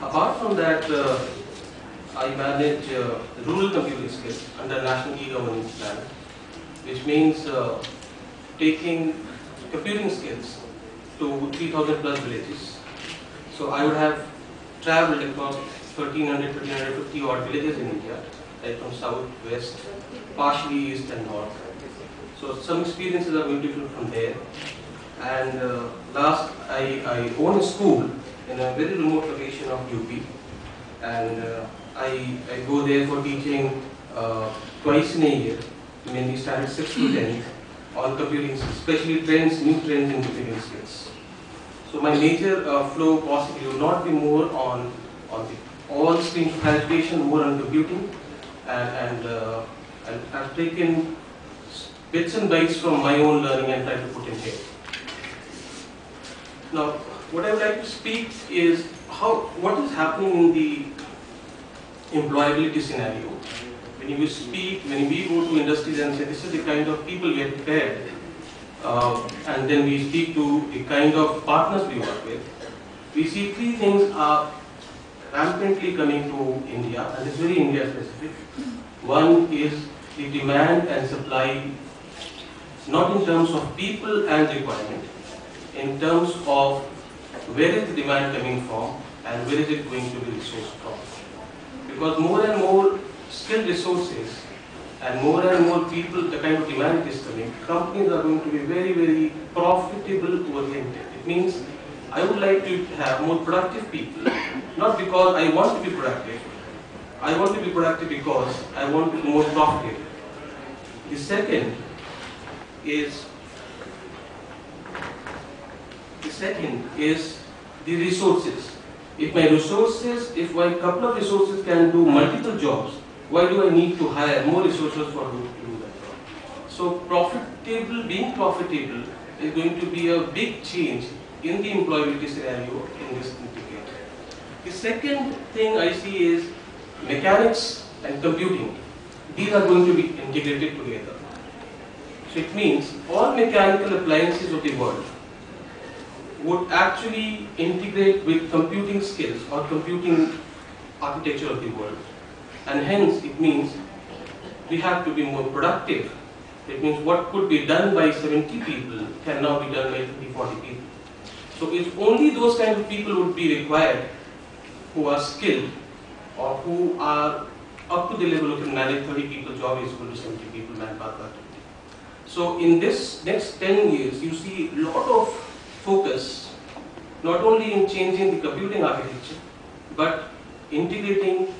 Apart from that, I manage rural computing skills under National E-Governance Plan, which means taking computing skills to 3,000 plus villages. So I would have traveled across 1350 odd villages in India, right from south, west, partially east and north. So some experiences are going to be from there. And last, I own a school in a very remote location of UP, and I go there for teaching twice in a year, mainly standard 6 to 10, on computing skills, especially new trends in computing skills. So my major flow possibly will not be more on all streams of education, more on computing, and I've taken bits and bytes from my own learning and try to put in here. Now, what I would like to speak is what is happening in the employability scenario. When we go to industries and say this is the kind of people we are prepared, and then we speak to the kind of partners we work with, we see three things are rampantly coming to India, and it's very India specific. One is the demand and supply, not in terms of people and requirement, in terms of where is the demand coming from and where is it going to be resourced from. Because more and more skilled resources and more people, the kind of demand is coming, companies are going to be very, very profitable oriented. It means I would like to have more productive people, not because I want to be productive. I want to be productive because I want to be more profitable. The second is the resources. If my couple of resources can do multiple jobs, why do I need to hire more resources for who to do that job? So being profitable is going to be a big change in the employability scenario in this decade. The second thing I see is mechanics and computing. These are going to be integrated together. So it means all mechanical appliances of the world would actually integrate with computing skills or computing architecture of the world. And hence it means we have to be more productive. It means what could be done by 70 people can now be done by 30, 40 people. So if only those kind of people would be required who are skilled or who are up to the level of manage 30 people job is equal to 70 people manpower productivity. So in this next 10 years, you see a lot of focus not only in changing the computing architecture, but integrating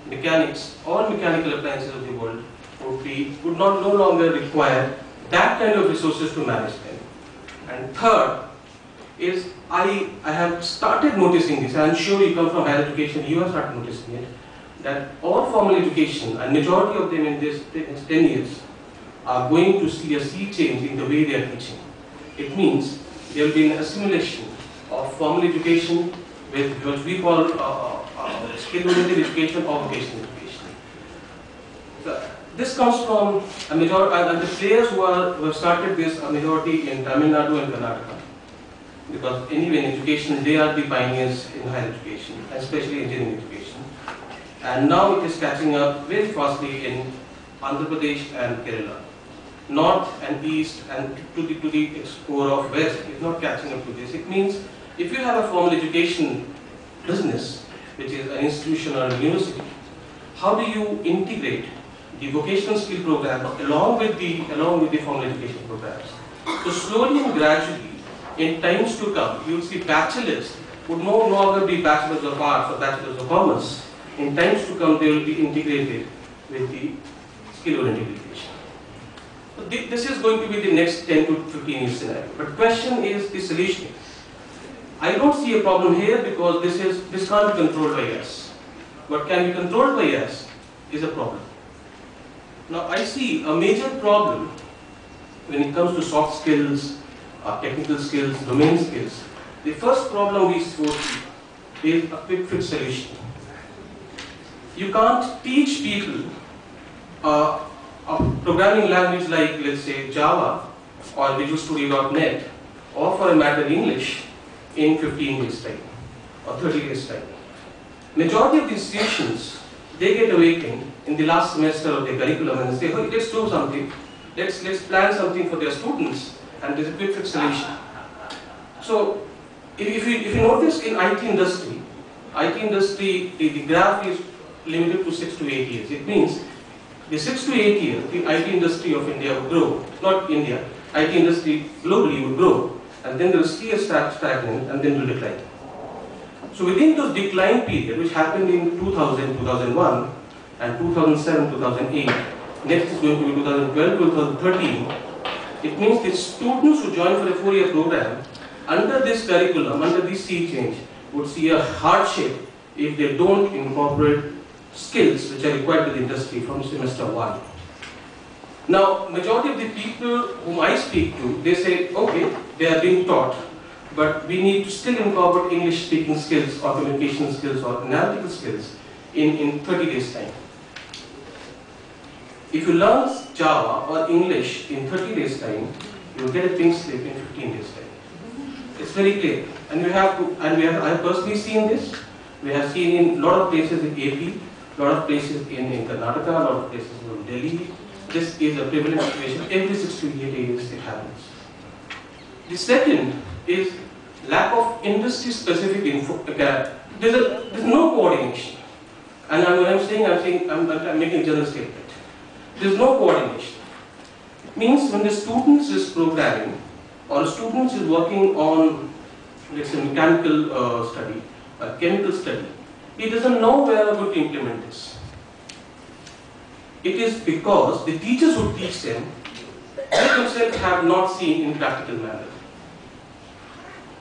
mechanics. All mechanical appliances of the world would no longer require that kind of resources to manage them. And third is I have started noticing this. I'm sure you come from higher education, you have started noticing it, that all formal education, and majority of them in this 10 years, are going to see a sea change in the way they are teaching. It means there will be an assimilation of formal education with what we call skill-oriented education or vocational education. This comes from a majority, and the players who have started this a majority in Tamil Nadu and Karnataka. Because anyway in education, they are the pioneers in higher education, especially engineering education. And now it is catching up very fastly in Andhra Pradesh and Kerala. North and east and to the core of west is not catching up to this. It means if you have a formal education business, which is an institution or a university, how do you integrate the vocational skill program along with the formal education programs? So slowly and gradually, in times to come, you will see bachelors would no longer be bachelors of arts or bachelors of commerce. In times to come, they will be integrated with the skill-oriented education. So this is going to be the next 10 to 15 years scenario. But question is the solution. I don't see a problem here because this can't be controlled by us. What can be controlled by us is a problem. Now I see a major problem when it comes to soft skills, technical skills, domain skills. The first problem we foresee is a quick fix solution. You can't teach people a programming language like, let's say, Java or Visual Studio.net, or for a matter English, in 15 days time or 30 days time. Majority of the institutions, they get awakened in the last semester of their curriculum and say, hey, let's do something. Let's plan something for their students, and there's a quick fix solution. So, if you notice in IT industry, the graph is limited to 6 to 8 years. It means the 6 to 8 years, the IT industry of India will grow, not India, IT industry globally will grow, and then there will see a stagnant, and then will decline. So within those decline period, which happened in 2000, 2001, and 2007, 2008, next is going to be 2012, 2013, it means the students who join for a 4-year program, under this curriculum, under this sea change, would see a hardship if they don't incorporate skills which are required to the industry from semester 1. Now, majority of the people whom I speak to, they say, okay, they are being taught, but we need to still incorporate English speaking skills or communication skills or analytical skills in 30 days time. If you learn Java or English in 30 days time, you will get a pink slip in 15 days time. It's very clear. And I have personally seen this. We have seen in a lot of places in AP, a lot of places in Karnataka, a lot of places in Delhi. This is a prevalent situation. Every 6 to 8 years it happens. The second is lack of industry-specific info. There's no coordination. And when I'm saying, I'm making a general statement. There's no coordination. It means when the student is programming or a student is working on, let's say, mechanical study or chemical study, he doesn't know where I'm going to implement this. It is because the teachers who teach them, they themselves have not seen in practical manner.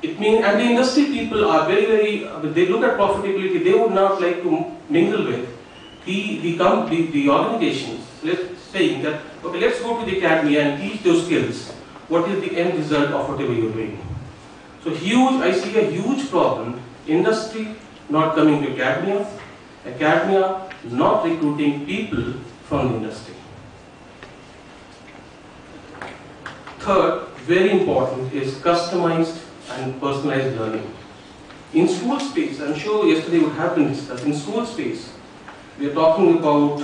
It means, and the industry people are very, they look at profitability, they would not like to mingle with the organizations, saying that, okay, let's go to the academy and teach those skills. What is the end result of whatever you're doing? So I see a huge problem, industry not coming to academia not recruiting people from the industry. Third, very important, is customized and personalized learning. In school space, I'm sure yesterday would have been discussed, in school space, we are talking about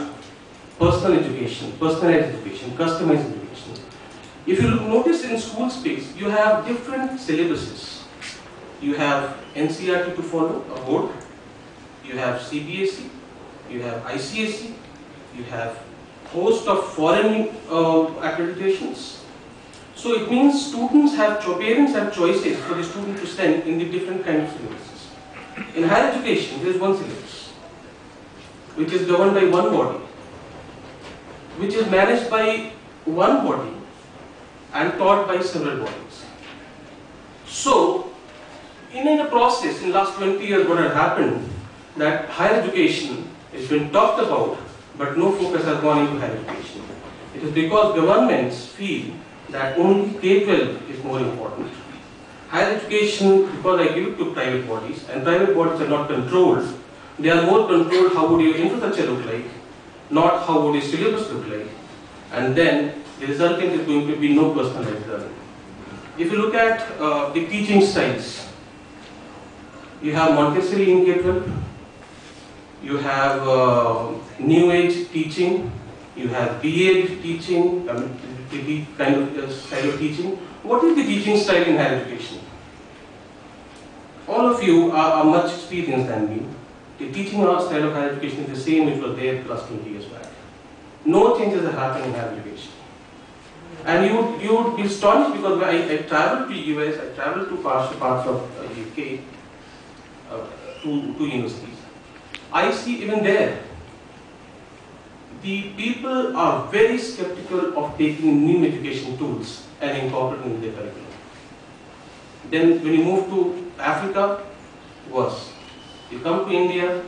personal education, personalized education, customized education. If you notice in school space, you have different syllabuses. You have NCERT to follow, a board. You have CBSE, you have ICSE, you have host of foreign accreditations. So it means parents have choices for the student to send in the different kinds of syllabuses. In higher education, there is one syllabus, which is governed by one body, which is managed by one body and taught by several bodies. So, in a process, in the last 20 years, what had happened, that higher education has been talked about, but no focus has gone into higher education. It is because governments feel that only K-12 is more important. Higher education, because I give it to private bodies, and private bodies are not controlled, they are more controlled how would your infrastructure look like, not how would your syllabus look like, and then the resultant is going to be no personalized learning. If you look at the teaching styles, you have Montessori in K-12, you have New Age teaching, you have BA teaching, the kind of style of teaching. What is the teaching style in higher education? All of you are much experienced than me. The teaching style of higher education is the same which was there plus 20 years back. No changes are happening in higher education. And you would be astonished because when I traveled to US, I traveled to parts of UK, to universities. I see even there, the people are very skeptical of taking new education tools and incorporating in their curriculum. Then when you move to Africa, worse. You come to India,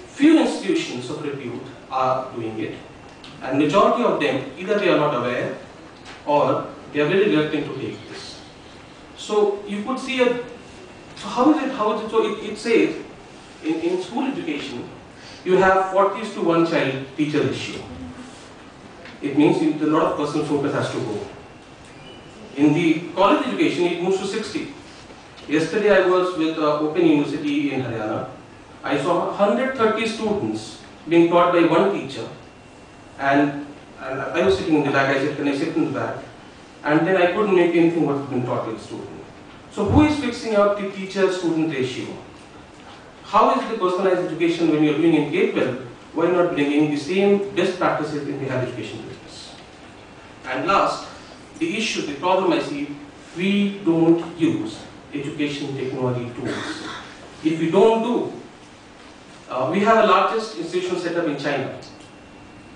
few institutions of repute are doing it, and majority of them, either they are not aware or they are very reluctant to take this. So you could see so how is it, so it says, in school education, you have 40s to 1 child teacher ratio. It means a lot of personal focus has to go. In the college education, it moves to 60. Yesterday I was with Open University in Haryana. I saw 130 students being taught by one teacher, and I was sitting in the back. I said, "Can I sit in the back?" And then I couldn't make anything what had been taught by the student. So who is fixing out the teacher-student ratio? How is the personalized education when you're doing in K-12? Why not bringing the same best practices in the higher education business? And last, the issue, the problem I see, we don't use education technology tools. If we don't do, we have the largest institution set up in China.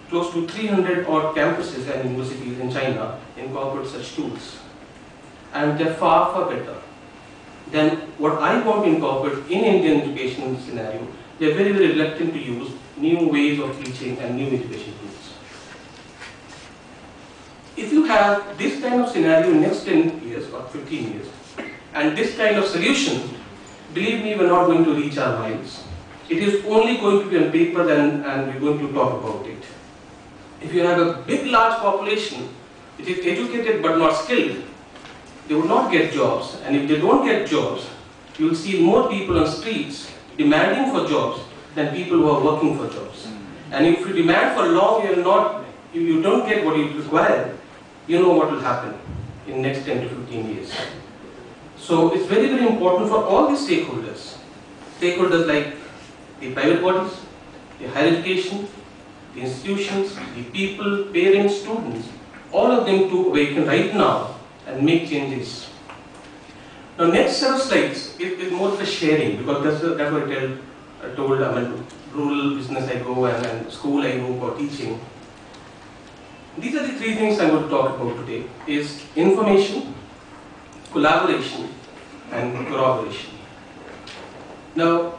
Close to 300 odd campuses and universities in China incorporate such tools. And they're far, far better than what I want to incorporate in Indian education scenario. They're very, very reluctant to use new ways of teaching and new education tools. If you have this kind of scenario in next 10 years or 15 years, and this kind of solution, believe me, we're not going to reach our miles. It is only going to be on paper and we're going to talk about it. If you have a big, large population which is educated but not skilled, they will not get jobs. And if they don't get jobs, you will see more people on streets demanding for jobs than people who are working for jobs. And if you demand for long, you don't get what you require, you know what will happen in next 10 to 15 years. So it's very, very important for all the stakeholders like the private bodies, the higher education, the institutions, the people, parents, students, all of them to awaken right now and make changes. Now, next set of slides is more of a sharing, because that's what I told. Rural business I go and school I go for teaching. These are the three things I'm going to talk about today: is information, collaboration, and corroboration. Now,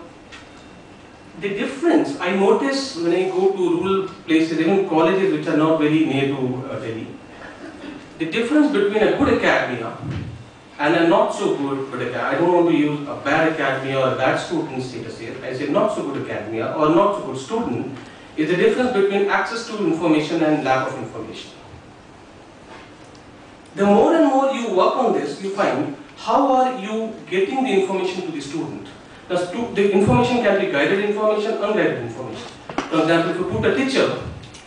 the difference I notice when I go to rural places, even colleges which are not very near to Delhi, the difference between a good academia and a not so good academia. I don't want to use a bad academia or a bad student status here. I say not so good academia or not so good student is the difference between access to information and lack of information. The more and more you work on this, you find how are you getting the information to the student. The information can be guided information, unguided information. For example, if you put a teacher,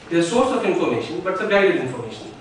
the source of information, but it's a guided information.